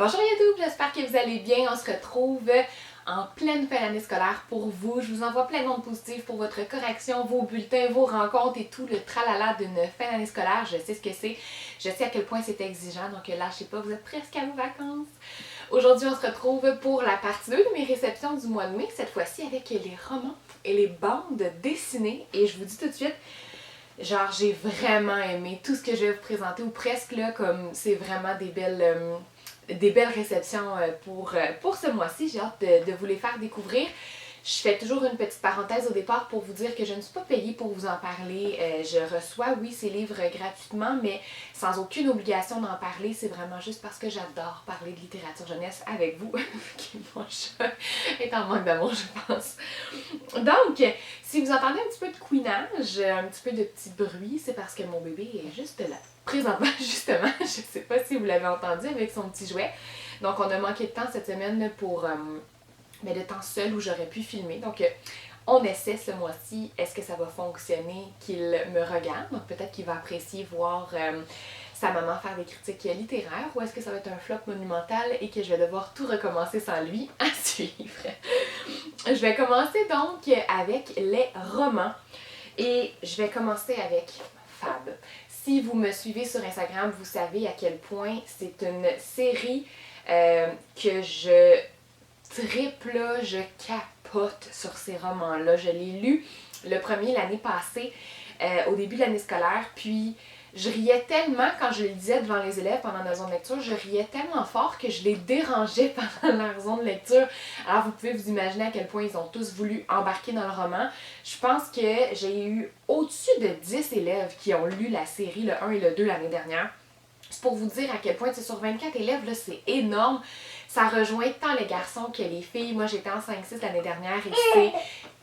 Bonjour YouTube, j'espère que vous allez bien. On se retrouve en pleine fin d'année scolaire pour vous. Je vous envoie plein de ondes positives pour votre correction, vos bulletins, vos rencontres et tout le tralala d'une fin d'année scolaire. Je sais ce que c'est, je sais à quel point c'est exigeant, donc lâchez pas, vous êtes presque à vos vacances. Aujourd'hui, on se retrouve pour la partie 2 de mes réceptions du mois de mai, cette fois-ci avec les romans et les bandes dessinées. Et je vous dis tout de suite, genre j'ai vraiment aimé tout ce que je vais vous présenter, ou presque là, comme c'est vraiment des belles réceptions pour ce mois-ci. J'ai hâte de vous les faire découvrir. Je fais toujours une petite parenthèse au départ pour vous dire que je ne suis pas payée pour vous en parler. Je reçois, oui, ces livres gratuitement, mais sans aucune obligation d'en parler. C'est vraiment juste parce que j'adore parler de littérature jeunesse avec vous. Mon chat est en manque d'amour, je pense. Donc, si vous entendez un petit peu de couinage, un petit peu de petits bruits, c'est parce que mon bébé est juste là. Présentement, justement, je ne sais pas si vous l'avez entendu avec son petit jouet. Donc, on a manqué de temps cette semaine pour de temps seul où j'aurais pu filmer. Donc, on essaie ce mois-ci. Est-ce que ça va fonctionner qu'il me regarde? Donc, peut-être qu'il va apprécier voir sa maman faire des critiques littéraires, ou est-ce que ça va être un flop monumental et que je vais devoir tout recommencer sans lui à suivre? Je vais commencer donc avec les romans. Et je vais commencer avec Fab. Si vous me suivez sur Instagram, vous savez à quel point c'est une série que je triple, je capote sur ces romans-là. Je l'ai lu le premier l'année passée, au début de l'année scolaire, puis je riais tellement quand je le disais devant les élèves pendant la zone de lecture, je riais tellement fort que je les dérangeais pendant leur zone de lecture. Alors vous pouvez vous imaginer à quel point ils ont tous voulu embarquer dans le roman. Je pense que j'ai eu au-dessus de 10 élèves qui ont lu la série, le 1 et le 2 l'année dernière. C'est pour vous dire à quel point, sur 24 élèves, là, c'est énorme. Ça rejoint tant les garçons que les filles. Moi, j'étais en 5-6 l'année dernière et c'est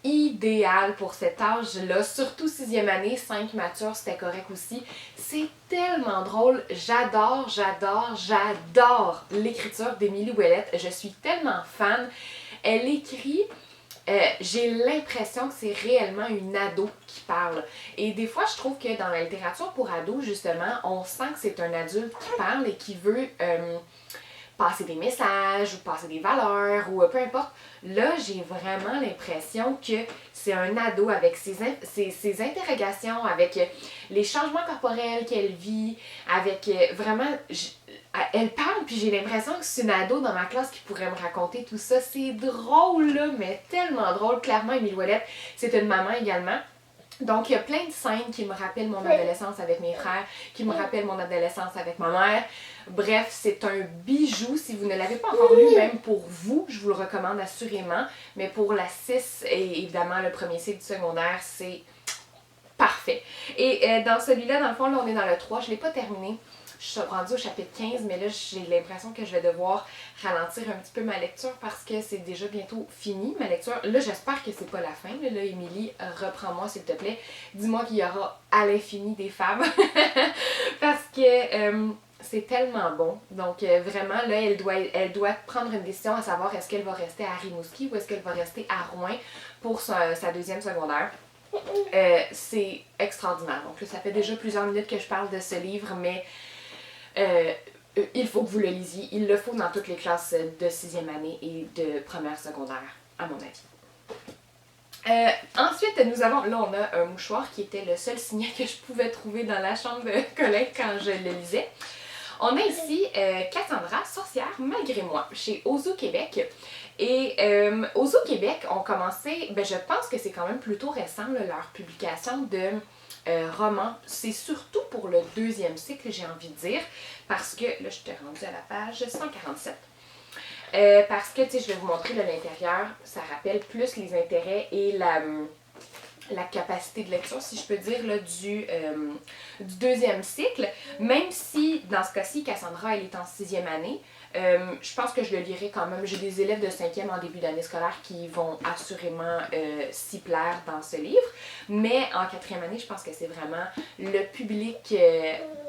idéal pour cet âge-là. Surtout 6e année, 5 mature, c'était correct aussi. C'est tellement drôle. J'adore l'écriture d'Émilie Ouellette. Je suis tellement fan. Elle écrit... j'ai l'impression que c'est réellement une ado qui parle. Et des fois, je trouve que dans la littérature pour ados, justement, on sent que c'est un adulte qui parle et qui veut passer des messages ou passer des valeurs ou peu importe. Là, j'ai vraiment l'impression que c'est un ado avec ses interrogations, avec les changements corporels qu'elle vit, avec vraiment... Elle parle, puis j'ai l'impression que c'est une ado dans ma classe qui pourrait me raconter tout ça. C'est drôle, là, mais tellement drôle. Clairement, Émilie Ouellette, c'est une maman également. Donc, il y a plein de scènes qui me rappellent mon adolescence avec mes frères, qui me rappellent mon adolescence avec ma mère. Bref, c'est un bijou. Si vous ne l'avez pas encore lu, même pour vous, je vous le recommande assurément. Mais pour la 6 et évidemment le premier cycle du secondaire, c'est parfait. Et dans celui-là, dans le fond, là, on est dans le 3. Je ne l'ai pas terminé. Je suis rendue au chapitre 15, mais là, j'ai l'impression que je vais devoir ralentir un petit peu ma lecture parce que c'est déjà bientôt fini, ma lecture. Là, j'espère que c'est pas la fin. Là, Émilie, reprends-moi, s'il te plaît. Dis-moi qu'il y aura à l'infini des femmes. Parce que c'est tellement bon. Donc, vraiment, là, elle doit prendre une décision à savoir est-ce qu'elle va rester à Rimouski ou est-ce qu'elle va rester à Rouen pour sa deuxième secondaire. C'est extraordinaire. Donc, là, ça fait déjà plusieurs minutes que je parle de ce livre, mais... il faut que vous le lisiez. Il le faut dans toutes les classes de 6e année et de première secondaire, à mon avis. Ensuite, nous avons, là on a un mouchoir qui était le seul signe que je pouvais trouver dans la chambre de collègue quand je le lisais. On a ici Cassandra, sorcière malgré moi, chez Ozo Québec. Et Ozo Québec ont commencé, je pense que c'est quand même plutôt récent, là, leur publication de romans. C'est surtout pour le deuxième cycle, j'ai envie de dire, parce que, là je t'ai rendue à la page 147. Parce que, tu sais, je vais vous montrer de l'intérieur, ça rappelle plus les intérêts et la capacité de lecture, si je peux dire, là, du deuxième cycle. Même si, dans ce cas-ci, Cassandra, elle est en 6e année, je pense que je le lirai quand même. J'ai des élèves de 5e en début d'année scolaire qui vont assurément s'y plaire dans ce livre. Mais en 4e année, je pense que c'est vraiment le public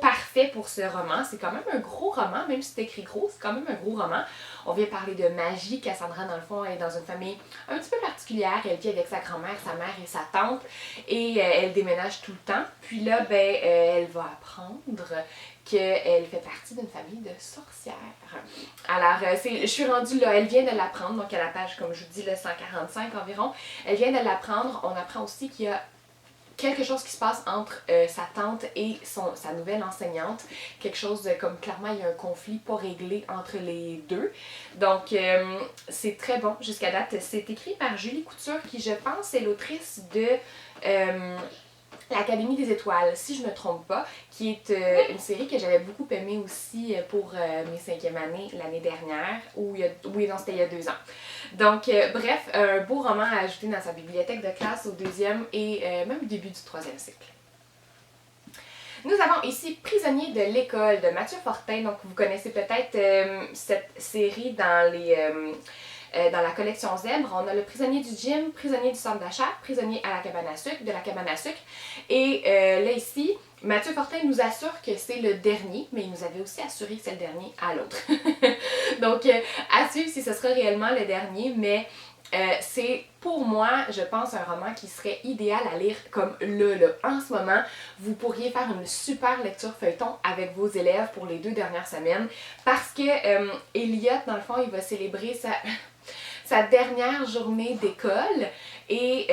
parfait pour ce roman. C'est quand même un gros roman, même si c'est écrit gros, c'est quand même un gros roman. On vient parler de magie. Cassandra, dans le fond, elle est dans une famille un petit peu particulière. Elle vit avec sa grand-mère, sa mère et sa tante. Et elle déménage tout le temps. Puis là, elle va apprendre qu'elle fait partie d'une famille de sorcières. Alors, je suis rendue là, elle vient de l'apprendre, donc à la page, comme je vous dis, le 145 environ. Elle vient de l'apprendre. On apprend aussi qu'il y a quelque chose qui se passe entre sa tante et sa nouvelle enseignante. Quelque chose de, comme clairement il y a un conflit pas réglé entre les deux. Donc c'est très bon jusqu'à date. C'est écrit par Julie Couture qui je pense est l'autrice de l'Académie des étoiles, si je ne me trompe pas, qui est une série que j'avais beaucoup aimée aussi pour mes 5e années l'année dernière, oui non c'était il y a 2 ans. Donc bref, un beau roman à ajouter dans sa bibliothèque de classe au 2e et même au début du 3e cycle. Nous avons ici Prisonnier de l'école de Mathieu Fortin, donc vous connaissez peut-être cette série dans la collection Zèbre. On a le prisonnier du gym, prisonnier du centre d'achat, prisonnier à la cabane à sucre, de la cabane à sucre. Et là ici, Mathieu Fortin nous assure que c'est le dernier, mais il nous avait aussi assuré que c'est le dernier à l'autre. Donc à suivre si ce sera réellement le dernier, mais c'est pour moi, je pense, un roman qui serait idéal à lire comme là. En ce moment, vous pourriez faire une super lecture feuilleton avec vos élèves pour les 2 dernières semaines parce que Elliot, dans le fond, il va célébrer sa dernière journée d'école et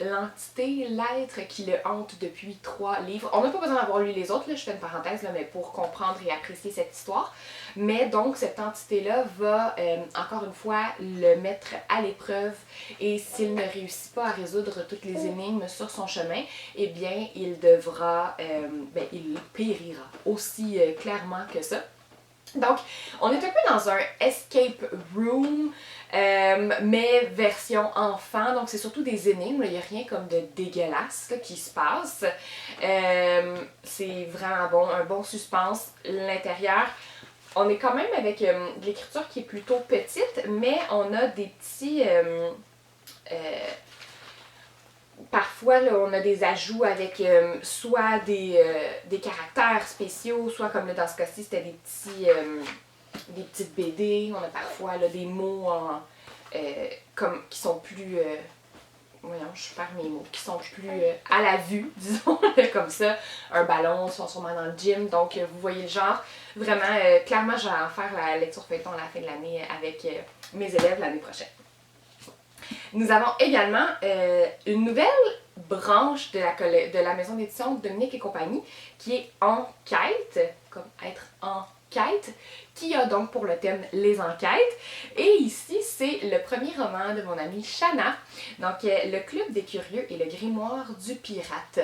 l'entité, l'être qui le hante depuis 3 livres. On n'a pas besoin d'avoir lu les autres, là, je fais une parenthèse, là, mais pour comprendre et apprécier cette histoire. Mais donc, cette entité-là va, encore une fois, le mettre à l'épreuve et s'il ne réussit pas à résoudre toutes les énigmes sur son chemin, eh bien, il devra, il périra aussi clairement que ça. Donc, on est un peu dans un escape room, mais version enfant. Donc, c'est surtout des énigmes. Il n'y a rien comme de dégueulasse là, qui se passe. C'est vraiment bon, un bon suspense. L'intérieur, on est quand même avec de l'écriture qui est plutôt petite, mais on a des petits... parfois, là, on a des ajouts avec soit des caractères spéciaux, soit comme là, dans ce cas-ci, c'était des petites BD. On a parfois là, des mots qui sont plus... voyons, je perds mes mots. Qui sont plus à la vue, disons, comme ça. Un ballon, ils sont sûrement dans le gym. Donc, vous voyez le genre. Vraiment, clairement, je vais en faire la lecture feuilleton à la fin de l'année avec mes élèves l'année prochaine. Nous avons également une nouvelle branche de la maison d'édition Dominique et compagnie qui est Enquête, comme être en quête, qui a donc pour le thème les enquêtes. Et ici, c'est le premier roman de mon amie Shanna, donc Le Club des Curieux et le Grimoire du Pirate.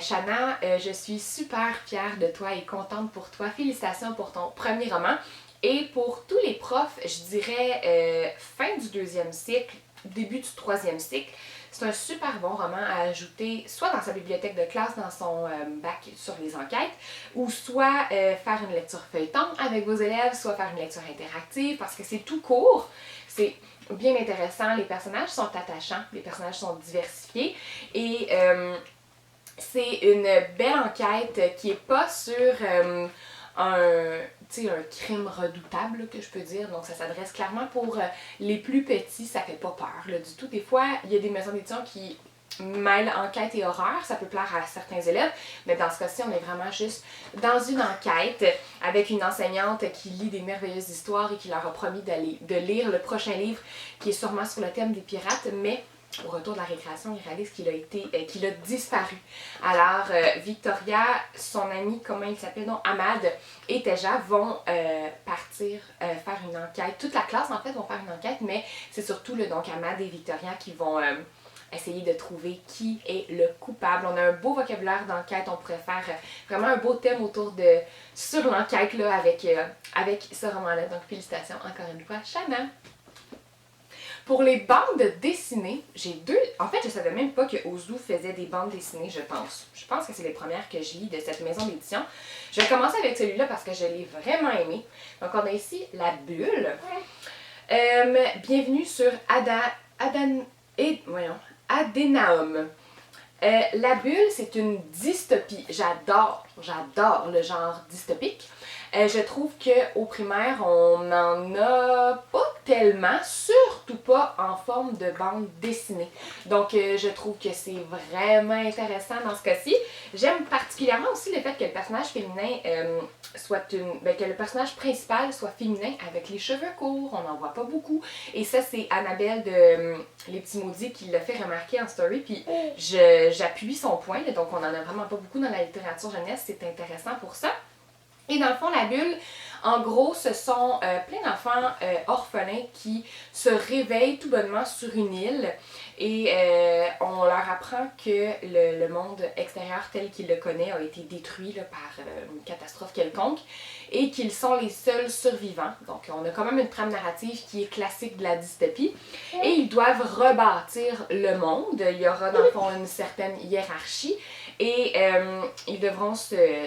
Shanna, je suis super fière de toi et contente pour toi. Félicitations pour ton premier roman. Et pour tous les profs, je dirais fin du 2e cycle, début du 3e cycle. C'est un super bon roman à ajouter soit dans sa bibliothèque de classe, dans son bac sur les enquêtes, ou soit faire une lecture feuilleton avec vos élèves, soit faire une lecture interactive parce que c'est tout court, c'est bien intéressant, les personnages sont attachants, les personnages sont diversifiés et c'est une belle enquête qui n'est pas sur un crime redoutable, là, que je peux dire. Donc, ça s'adresse clairement pour les plus petits. Ça fait pas peur, là, du tout. Des fois, il y a des maisons d'édition qui mêlent enquête et horreur. Ça peut plaire à certains élèves. Mais dans ce cas-ci, on est vraiment juste dans une enquête avec une enseignante qui lit des merveilleuses histoires et qui leur a promis de lire le prochain livre qui est sûrement sur le thème des pirates. Mais au retour de la récréation, il réalise qu'il a disparu. Alors, Victoria, son ami, comment il s'appelle, non, Ahmad et Teja vont partir faire une enquête. Toute la classe, en fait, vont faire une enquête, mais c'est surtout donc Ahmad et Victoria qui vont essayer de trouver qui est le coupable. On a un beau vocabulaire d'enquête, on pourrait faire vraiment un beau thème sur l'enquête là, avec ce roman-là. Donc, félicitations encore une fois, Shanna! Pour les bandes dessinées, j'ai 2... En fait, je savais même pas que Ozu faisait des bandes dessinées, je pense. Je pense que c'est les premières que je lis de cette maison d'édition. Je vais commencer avec celui-là parce que je l'ai vraiment aimé. Donc, on a ici La Bulle. Bienvenue sur Adénaum. La Bulle, c'est une dystopie. J'adore le genre dystopique. Je trouve qu'au primaire, on n'en a pas tellement, surtout pas en forme de bande dessinée. Donc, je trouve que c'est vraiment intéressant dans ce cas-ci. J'aime particulièrement aussi le fait que le personnage féminin que le personnage principal soit féminin avec les cheveux courts. On n'en voit pas beaucoup. Et ça, c'est Annabelle de Les Petits Maudits qui l'a fait remarquer en story. Puis, j'appuie son point. Là, donc, on en a vraiment pas beaucoup dans la littérature jeunesse. C'est intéressant pour ça. Et dans le fond, la bulle, en gros, ce sont plein d'enfants orphelins qui se réveillent tout bonnement sur une île et on leur apprend que le monde extérieur tel qu'il le connaît a été détruit là, par une catastrophe quelconque et qu'ils sont les seuls survivants. Donc, on a quand même une trame narrative qui est classique de la dystopie et ils doivent rebâtir le monde. Il y aura dans le fond une certaine hiérarchie et ils devront se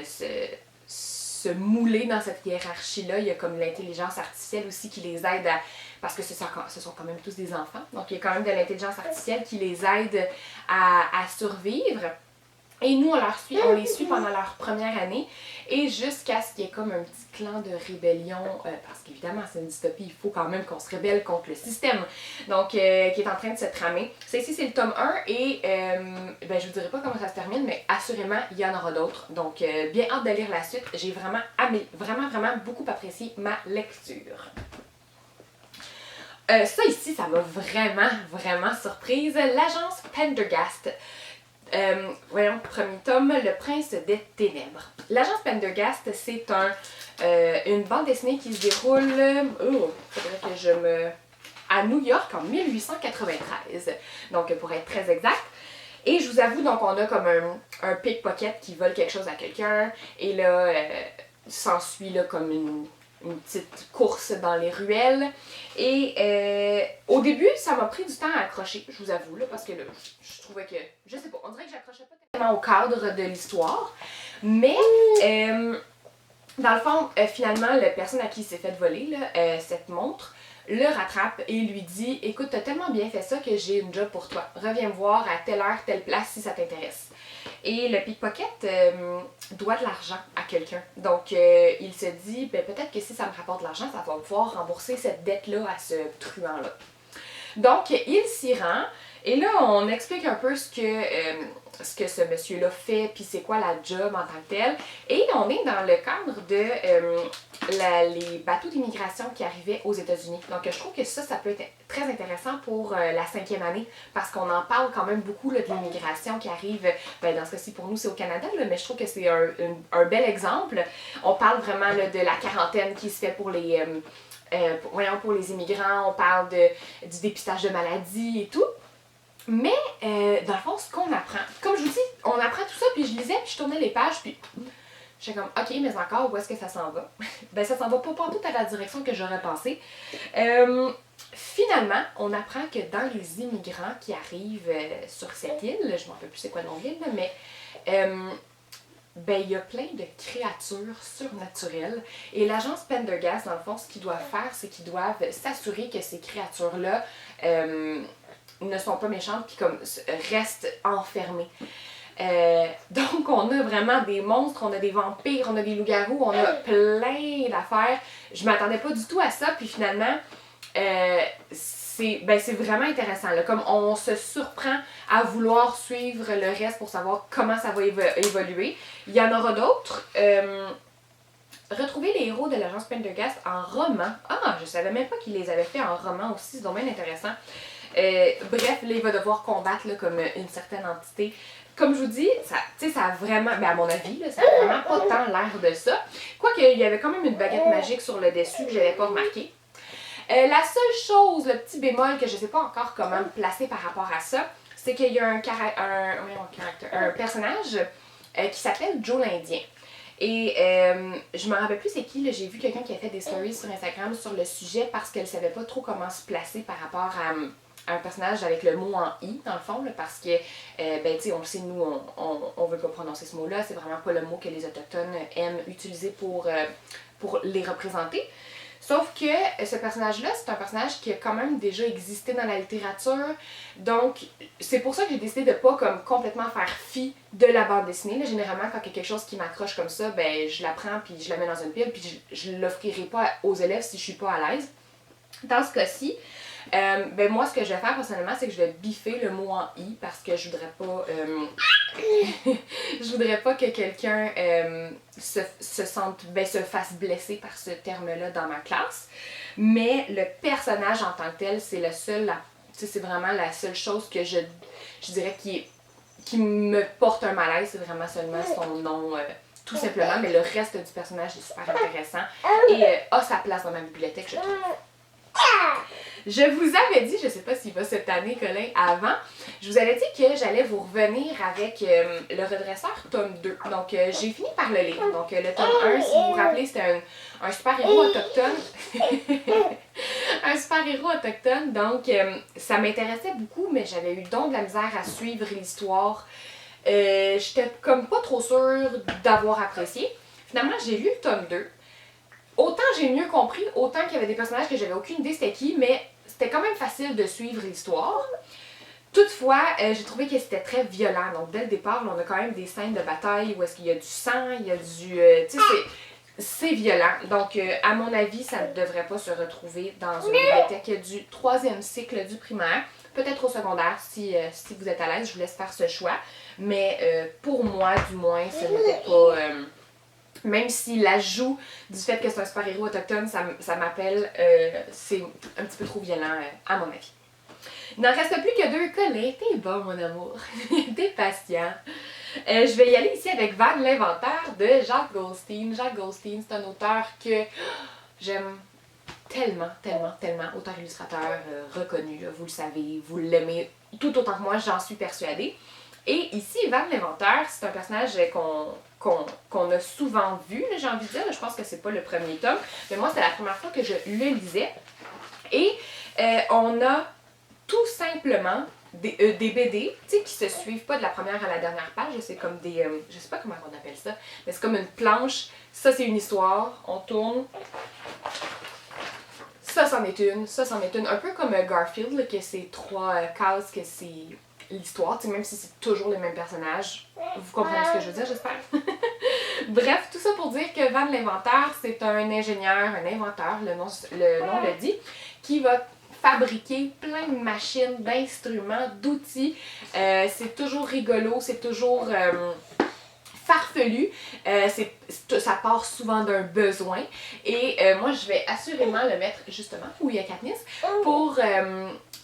mouler dans cette hiérarchie-là. Il y a comme l'intelligence artificielle aussi qui les aide à... Parce que ce sont quand même tous des enfants. Donc, il y a quand même de l'intelligence artificielle qui les aide à survivre. Et nous, on les suit pendant leur première année et jusqu'à ce qu'il y ait comme un petit clan de rébellion, parce qu'évidemment, c'est une dystopie, il faut quand même qu'on se rébelle contre le système, donc qui est en train de se tramer. Ici, c'est le tome 1 et je vous dirai pas comment ça se termine, mais assurément, il y en aura d'autres. Donc, bien hâte de lire la suite. J'ai vraiment beaucoup apprécié ma lecture. Ça ici, ça m'a vraiment surprise. L'agence Pendergast. Voyons, premier tome, Le Prince des Ténèbres. L'agence Pendergast, c'est une bande dessinée qui se déroule à New York en 1893. Donc, pour être très exact. Et je vous avoue, donc, on a comme un pickpocket qui vole quelque chose à quelqu'un. Et là, s'ensuit là comme une petite course dans les ruelles. Et au début, ça m'a pris du temps à accrocher, je vous avoue, là, parce que là, je trouvais que, je sais pas, on dirait que j'accrochais pas tellement au cadre de l'histoire. Mais, dans le fond, finalement, la personne à qui il s'est fait voler là, cette montre, le rattrape et lui dit « Écoute, t'as tellement bien fait ça que j'ai une job pour toi. Reviens me voir à telle heure, telle place si ça t'intéresse. » Et le pickpocket doit de l'argent à quelqu'un. Donc, il se dit peut-être que si ça me rapporte de l'argent, ça va pouvoir rembourser cette dette-là à ce truand-là. Donc, il s'y rend. Et là, on explique un peu ce que ce monsieur-là fait, puis c'est quoi la job en tant que tel. Et on est dans le cadre de les bateaux d'immigration qui arrivaient aux États-Unis. Donc, je trouve que ça peut être très intéressant pour la 5e année, parce qu'on en parle quand même beaucoup là, de l'immigration qui arrive, dans ce cas-ci pour nous, c'est au Canada, là, mais je trouve que c'est un bel exemple. On parle vraiment là, de la quarantaine qui se fait pour les... pour les immigrants, on parle du dépistage de maladies et tout. Mais, dans le fond, ce qu'on apprend, comme je vous dis, on apprend tout ça, puis je lisais, puis je tournais les pages, puis j'étais comme, ok, mais encore, où est-ce que ça s'en va? Ça s'en va pas tout à la direction que j'aurais pensé. Finalement, on apprend que dans les immigrants qui arrivent sur cette île, je m'en rappelle plus c'est quoi le nom de l'île, mais il y a plein de créatures surnaturelles. Et l'agence Pendergast, dans le fond, ce qu'ils doivent faire, c'est qu'ils doivent s'assurer que ces créatures-là ne sont pas méchantes puis comme restent enfermées. Donc, on a vraiment des monstres, on a des vampires, on a des loups-garous, on a plein d'affaires. Je m'attendais pas du tout à ça, puis finalement, c'est vraiment intéressant. Là. Comme on se surprend à vouloir suivre le reste pour savoir comment ça va évoluer. Il y en aura d'autres. Retrouver les héros de l'agence Pendergast en roman. Ah, je savais même pas qu'ils les avaient fait en roman aussi, c'est donc bien intéressant. Bref, là, il va devoir combattre là, comme une certaine entité. Comme je vous dis, ça a vraiment, à mon avis, là, ça a vraiment pas tant l'air de ça. Quoique, il y avait quand même une baguette magique sur le dessus que j'avais pas remarqué. La seule chose, le petit bémol que je sais pas encore comment me placer par rapport à ça, c'est qu'il y a un personnage qui s'appelle Joe l'Indien. Et je me rappelle plus c'est qui, j'ai vu quelqu'un qui a fait des stories sur Instagram sur le sujet parce qu'elle savait pas trop comment se placer par rapport à un personnage avec le mot en « i » dans le fond, là, parce que, tu sais, on le sait, nous, on veut pas prononcer ce mot-là, c'est vraiment pas le mot que les Autochtones aiment utiliser pour les représenter. Sauf que ce personnage-là, c'est un personnage qui a quand même déjà existé dans la littérature, donc c'est pour ça que j'ai décidé de pas comme complètement faire fi de la bande dessinée. Là, généralement, quand il y a quelque chose qui m'accroche comme ça, je la prends puis je la mets dans une pile puis je l'offrirai pas aux élèves si je suis pas à l'aise. Dans ce cas-ci, ben moi, ce que je vais faire personnellement, c'est que je vais biffer le mot en i parce que je voudrais pas, je voudrais pas que quelqu'un se sente, ben, se fasse blesser par ce terme-là dans ma classe. Mais le personnage en tant que tel, c'est le seul, c'est vraiment la seule chose que je dirais qui me porte un malaise, c'est vraiment seulement son nom. Tout simplement, mais le reste du personnage est super intéressant et a sa place dans ma bibliothèque, je trouve. Je vous avais dit, je sais pas s'il va cette année, Colin, avant, je vous avais dit que j'allais vous revenir avec le redresseur tome 2. Donc, j'ai fini par le lire. Donc, le tome 1, si vous vous rappelez, c'était un super-héros autochtone. Un super-héros autochtone. Donc, ça m'intéressait beaucoup, mais j'avais eu donc de la misère à suivre l'histoire. J'étais comme pas trop sûre d'avoir apprécié. Finalement, j'ai lu le tome 2. Autant j'ai mieux compris, autant qu'il y avait des personnages que j'avais aucune idée c'était qui, mais c'était quand même facile de suivre l'histoire. Toutefois, j'ai trouvé que c'était très violent. Donc, dès le départ, on a quand même des scènes de bataille où est-ce qu'il y a du sang, il y a du... tu sais, c'est violent. Donc, à mon avis, ça ne devrait pas se retrouver dans une bibliothèque du 3e cycle du primaire. Peut-être au secondaire, si vous êtes à l'aise, je vous laisse faire ce choix. Mais pour moi, du moins, ce n'était pas... même si l'ajout du fait que c'est un super-héros autochtone, ça m'appelle, c'est un petit peu trop violent à mon avis. Il n'en reste plus que 2. Colin, t'es bon mon amour, t'es patient. Je vais y aller ici avec Van l'inventaire de Jacques Goldstein. Jacques Goldstein, c'est un auteur que j'aime tellement, tellement, tellement. Auteur-illustrateur reconnu, vous le savez, vous l'aimez tout autant que moi, j'en suis persuadée. Et ici, Van l'inventeur, c'est un personnage qu'on a souvent vu, j'ai envie de dire. Je pense que c'est pas le premier tome, mais moi, c'est la première fois que je le lisais. Et on a tout simplement des BD, tu sais, qui se suivent pas de la première à la dernière page. C'est comme des... je sais pas comment on appelle ça, mais c'est comme une planche. Ça, c'est une histoire. On tourne. Ça, c'en est une. Ça, c'en est une. Un peu comme Garfield, là, que c'est 3 cases, que c'est... l'histoire, même si c'est toujours les mêmes personnages. Vous comprenez ce que je veux dire, j'espère? Bref, tout ça pour dire que Van l'inventeur, c'est un ingénieur, un inventeur, le nom le dit, qui va fabriquer plein de machines, d'instruments, d'outils. C'est toujours rigolo, c'est toujours farfelu. Ça part souvent d'un besoin. Et moi, je vais assurément le mettre justement où il y a Katniss pour...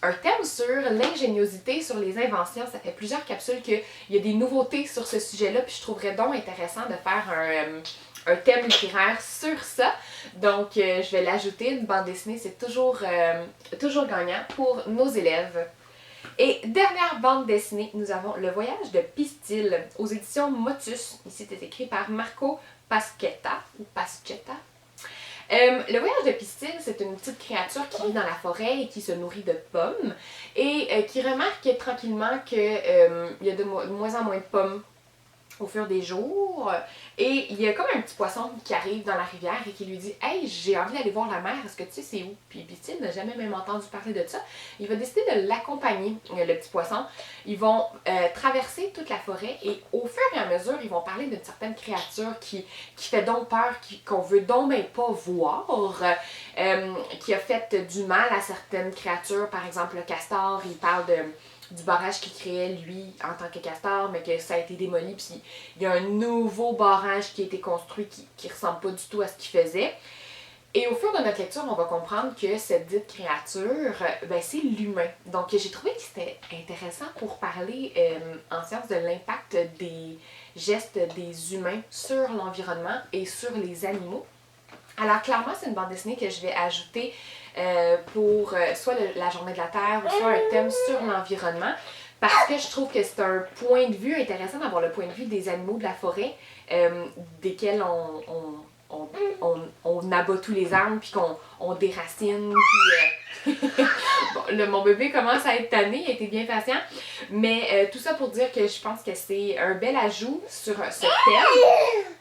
un thème sur l'ingéniosité, sur les inventions. Ça fait plusieurs capsules qu'il y a des nouveautés sur ce sujet-là, puis je trouverais donc intéressant de faire un thème littéraire sur ça. Donc, je vais l'ajouter. Une bande dessinée, c'est toujours gagnant pour nos élèves. Et dernière bande dessinée, nous avons Le Voyage de Pistil aux éditions Motus. Ici, c'est écrit par Marco Paschetta ou Paschetta. Le voyage de Pistil, c'est une petite créature qui vit dans la forêt et qui se nourrit de pommes et qui remarque tranquillement qu'il y a de moins en moins de pommes au fur des jours. Et il y a comme un petit poisson qui arrive dans la rivière et qui lui dit « Hey, j'ai envie d'aller voir la mer, est-ce que tu sais c'est où? » Puis Pistil n'a jamais même entendu parler de ça. Il va décider de l'accompagner, le petit poisson. Ils vont traverser toute la forêt et au fur et à mesure, ils vont parler d'une certaine créature qui fait donc peur, qu'on veut donc même pas voir, qui a fait du mal à certaines créatures. Par exemple, le castor, il parle du barrage qu'il créait, lui, en tant que castor, mais que ça a été démoli, puis il y a un nouveau barrage qui a été construit qui ressemble pas du tout à ce qu'il faisait. Et au fur de notre lecture, on va comprendre que cette dite créature, ben, c'est l'humain. Donc, j'ai trouvé que c'était intéressant pour parler en sciences de l'impact des gestes des humains sur l'environnement et sur les animaux. Alors, clairement, c'est une bande dessinée que je vais ajouter pour soit la journée de la Terre ou soit un thème sur l'environnement parce que je trouve que c'est un point de vue intéressant d'avoir le point de vue des animaux de la forêt desquels on abat tous les arbres puis qu'on déracine puis bon, mon bébé commence à être tanné, il a été bien patient, mais tout ça pour dire que je pense que c'est un bel ajout sur ce thème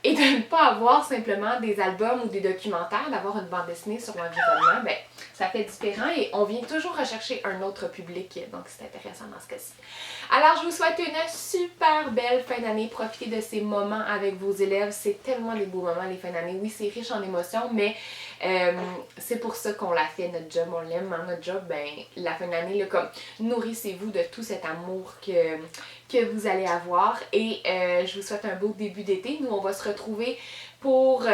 et de ne pas avoir simplement des albums ou des documentaires, d'avoir une bande dessinée sur l'environnement, ben ça fait différent et on vient toujours rechercher un autre public, donc c'est intéressant dans ce cas-ci. Alors, je vous souhaite une super belle fin d'année. Profitez de ces moments avec vos élèves. C'est tellement des beaux moments, les fins d'année. Oui, c'est riche en émotions, mais c'est pour ça qu'on l'a fait, notre job. On l'aime, hein, notre job. Ben, la fin d'année, là, comme nourrissez-vous de tout cet amour que vous allez avoir. Et je vous souhaite un beau début d'été. Nous, on va se retrouver pour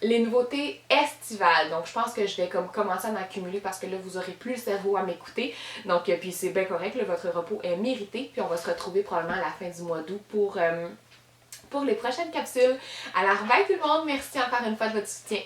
les nouveautés estivales. Donc, je pense que je vais comme commencer à m'accumuler parce que là, vous aurez plus le cerveau à m'écouter. Donc, puis c'est bien correct, là, votre repos est mérité. Puis on va se retrouver probablement à la fin du mois d'août pour les prochaines capsules. Alors, bye tout le monde. Merci encore une fois de votre soutien.